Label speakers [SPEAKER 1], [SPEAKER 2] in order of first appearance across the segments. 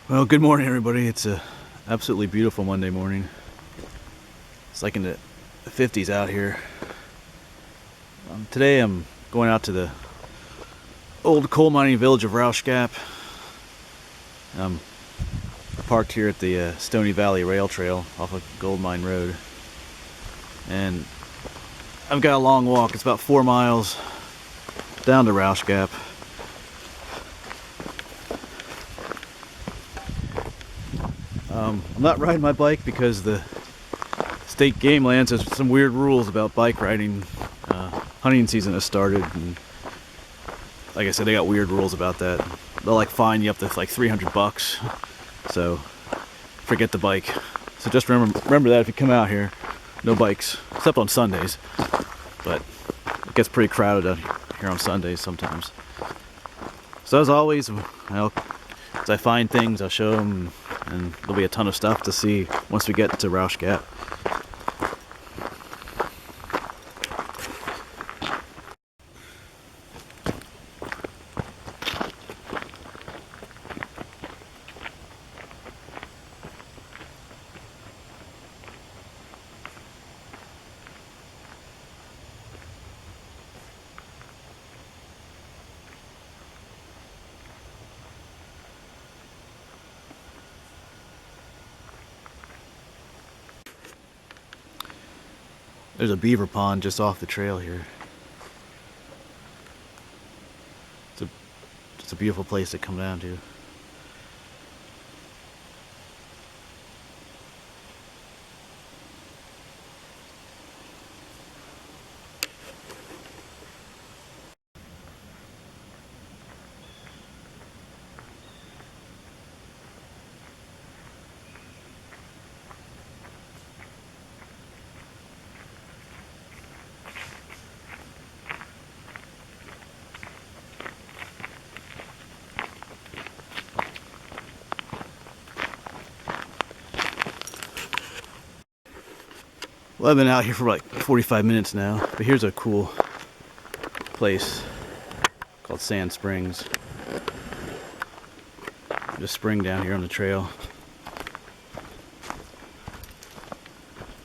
[SPEAKER 1] Well, good morning, everybody. It's a absolutely beautiful Monday morning. It's like in the 50s out here. Today I'm going out to the old coal mining village of Rausch Gap. I'm parked here at the Stony Valley Rail Trail off of Gold Mine Road. And I've got a long walk. It's about 4 miles down to Rausch Gap. I'm not riding my bike because the state game lands has some weird rules about bike riding. Hunting season has started, and like I said, they got weird rules about that. They'll like fine you up to like $300, so forget the bike. So just remember that if you come out here, no bikes, except on Sundays. But it gets pretty crowded out here on Sundays sometimes. So as always, as I find things, I'll show them, and there'll be a ton of stuff to see once we get to Rausch Gap. There's a beaver pond just off the trail here. It's a beautiful place to come down to. Well, I've been out here for like 45 minutes now, but here's a cool place called Sand Springs. There's a spring down here on the trail.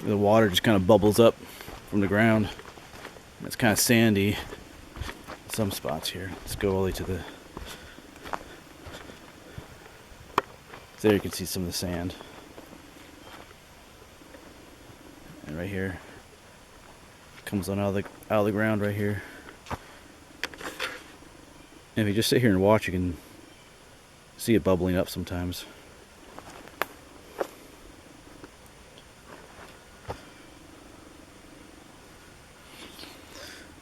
[SPEAKER 1] The water just kind of bubbles up from the ground. It's kind of sandy in some spots here. Let's go all the way to the... There you can see some of the sand. And right here, comes on out of the ground right here. And if you just sit here and watch, you can see it bubbling up sometimes.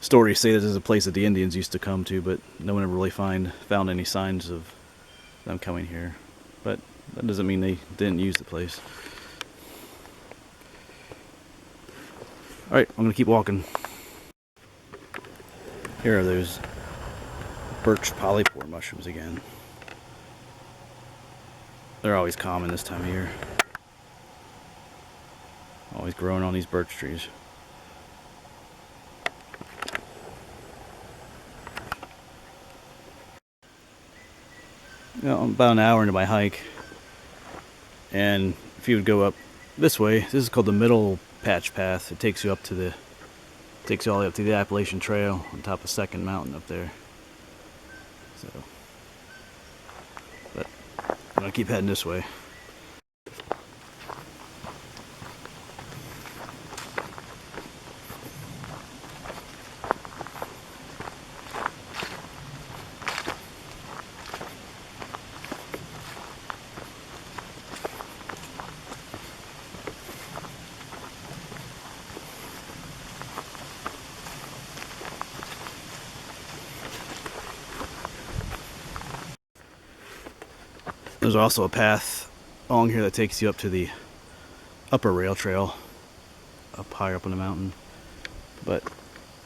[SPEAKER 1] Stories say this is a place that the Indians used to come to, but no one ever really found any signs of them coming here. But that doesn't mean they didn't use the place. Alright, I'm going to keep walking. Here are those birch polypore mushrooms again. They're always common this time of year. Always growing on these birch trees. I'm about an hour into my hike, and if you would go up this way, this is called the Middle Patch Path. It takes you all the way up to the Appalachian Trail on top of Second Mountain up there. So, but I'm gonna keep heading this way. There's also a path along here that takes you up to the upper rail trail, up higher up on the mountain. But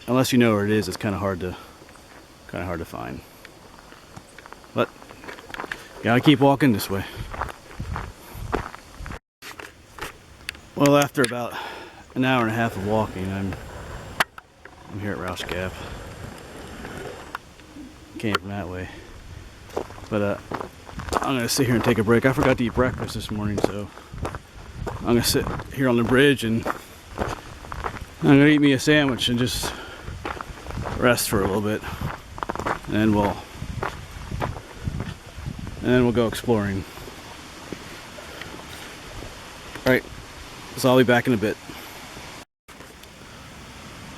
[SPEAKER 1] unless you know where it is, it's kind of hard to find. But gotta keep walking this way. Well, after about an hour and a half of walking, I'm here at Rausch Gap. Came from that way, but I'm gonna sit here and take a break. I forgot to eat breakfast this morning, so I'm gonna sit here on the bridge and I'm gonna eat me a sandwich and just rest for a little bit, and then we'll go exploring. All right, so I'll be back in a bit.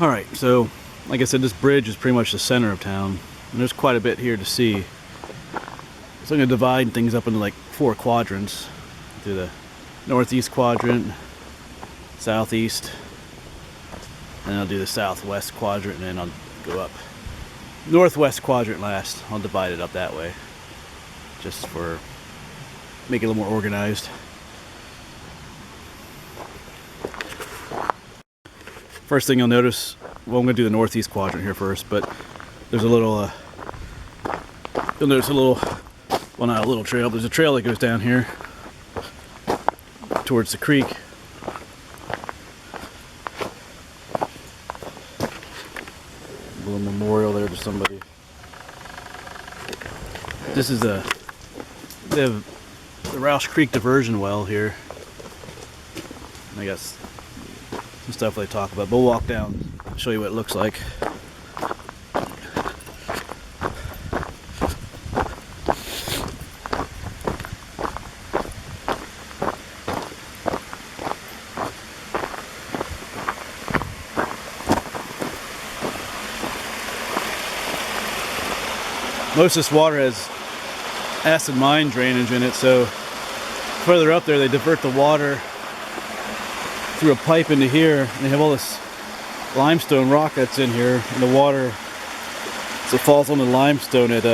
[SPEAKER 1] All right, so like I said, this bridge is pretty much the center of town, and there's quite a bit here to see. So I'm gonna divide things up into like 4 quadrants. Do the northeast quadrant, southeast, and then I'll do the southwest quadrant, and then I'll go up northwest quadrant last. I'll divide it up that way, just for make it a little more organized. First thing you'll notice, well, I'm gonna do the northeast quadrant here first, but there's a little, you'll notice a little, well, not a little trail, but there's a trail that goes down here towards the creek. A little memorial there to somebody. This is they have the Rausch Creek diversion well here. I guess some stuff they talk about, but we'll walk down, show you what it looks like. Most of this water has acid mine drainage in it, so further up there they divert the water through a pipe into here, and they have all this limestone rock that's in here, and the water, as it falls on the limestone, it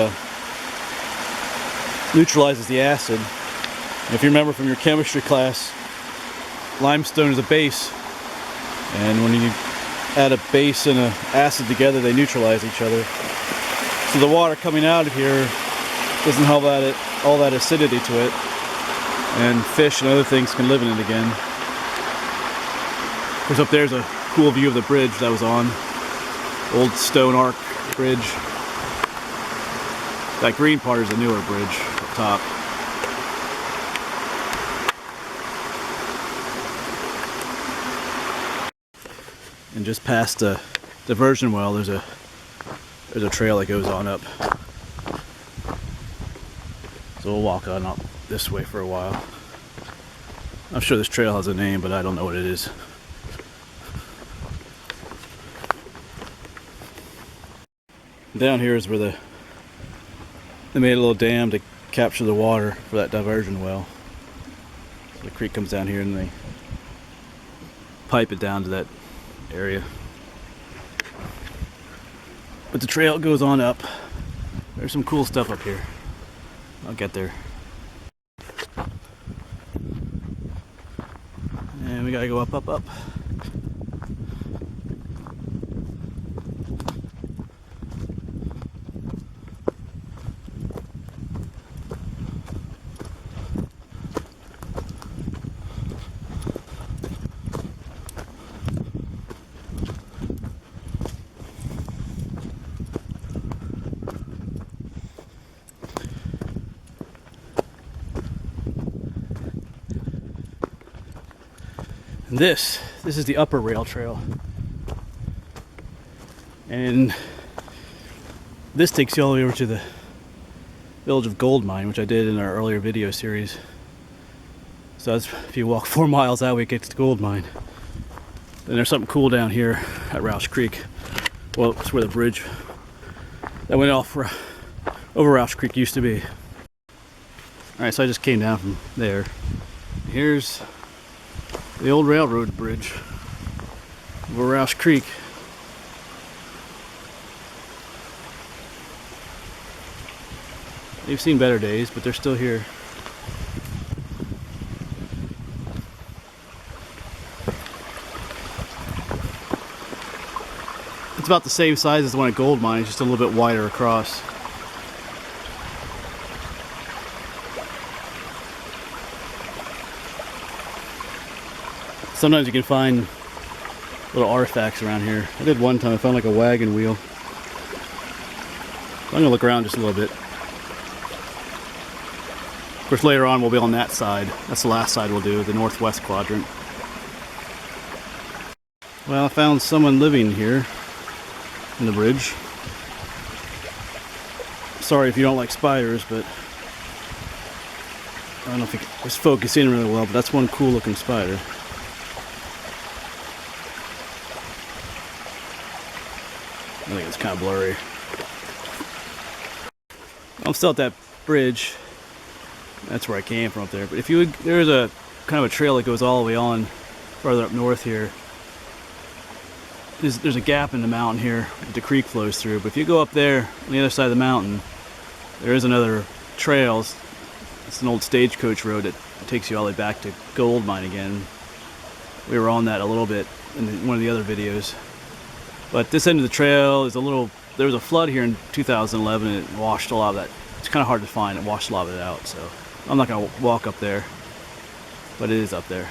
[SPEAKER 1] neutralizes the acid. And if you remember from your chemistry class, limestone is a base, and when you add a base and an acid together, they neutralize each other. So the water coming out of here doesn't have all that acidity to it, and fish and other things can live in it again. Of course, up there's a cool view of the bridge that was on. Old stone arc bridge. That green part is the newer bridge up top. And just past the diversion well, there's a trail that goes on up. So we'll walk on up this way for a while. I'm sure this trail has a name, but I don't know what it is. Down here is where they made a little dam to capture the water for that diversion well. So the creek comes down here and they pipe it down to that area. But the trail goes on up. There's some cool stuff up here. I'll get there. And we gotta go up, up, up. This is the upper rail trail, and this takes you all the way over to the village of Gold Mine, which I did in our earlier video series. So that's, if you walk 4 miles that way, it gets to Gold Mine. Then there's something cool down here at Rausch Creek. Well, it's where the bridge that went off over Rausch Creek used to be. Alright, so I just came down from there. Here's the old railroad bridge over Rausch Creek. They've seen better days, but they're still here. It's about the same size as the one at Gold Mine, just a little bit wider across. Sometimes you can find little artifacts around here. I did one time, I found like a wagon wheel. I'm gonna look around just a little bit.
[SPEAKER 2] course, later on we'll be on that side. That's the last side we'll do, the northwest quadrant.
[SPEAKER 1] Well, I found someone living here in the bridge. Sorry if you don't like spiders, but I don't know if it was focusing really well, but that's one cool looking spider. I think it's kind of blurry. I'm still at that bridge. That's where I came from up there. But if you would, there's a kind of a trail that goes all the way on farther up north here. There's a gap in the mountain here that the creek flows through. But if you go up there on the other side of the mountain, there is another trail. It's an old stagecoach road that takes you all the way back to gold mine again. We were on that a little bit in one of the other videos. But this end of the trail is a little, there was a flood here in 2011 and it washed a lot of that. It's kind of hard to find. It washed a lot of it out. So I'm not going to walk up there, but it is up there.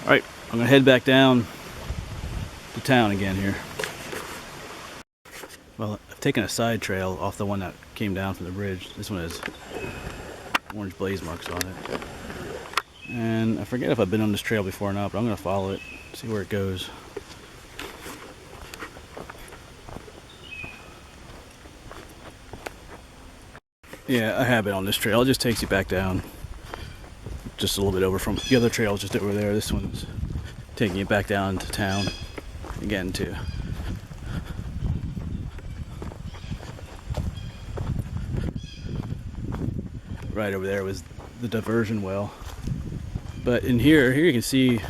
[SPEAKER 1] All right, I'm going to head back down to town again here. Well, I've taken a side trail off the one that came down from the bridge. This one has orange blaze marks on it. And I forget if I've been on this trail before or not, but I'm going to follow it, see where it goes. Yeah, I have been on this trail. It just takes you back down. Just a little bit over from the other trail, just over there. This one's taking you back down to town again, too. Right over there was the diversion well. But in here you can see,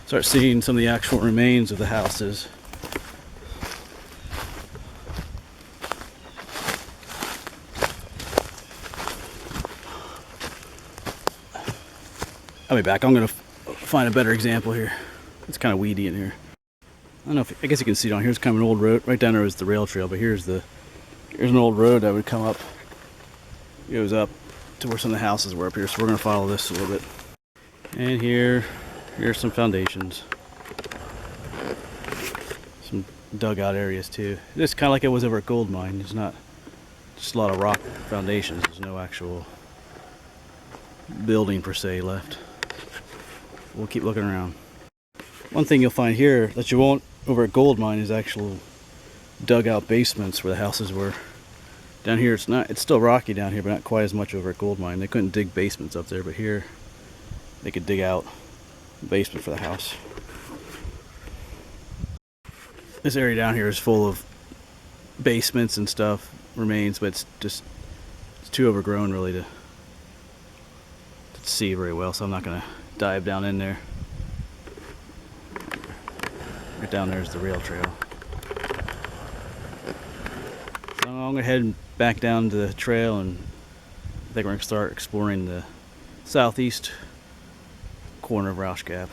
[SPEAKER 1] start seeing some of the actual remains of the houses. I'll be back. I'm gonna find a better example here. It's kind of weedy in here. I don't know if, I guess you can see it on here. It's kind of an old road. Right down there is the rail trail, but here's an old road that would come up. It goes up to where some of the houses were up here, so we're gonna follow this a little bit. And here's some foundations. Some dugout areas too. It's kind of like it was over at Gold Mine. It's not just a lot of rock foundations. There's no actual building per se left. We'll keep looking around. One thing you'll find here that you won't over at Gold Mine is actual dugout basements where the houses were. Down here it's still rocky down here, but not quite as much over at Gold Mine. They couldn't dig basements up there, but here they could dig out a basement for the house. This area down here is full of basements and stuff, remains, but it's too overgrown really to see very well, so I'm not gonna dive down in there. Right down there is the rail trail. So I'm gonna head back down to the trail, and I think we're gonna start exploring the southeast corner of Rausch Gap.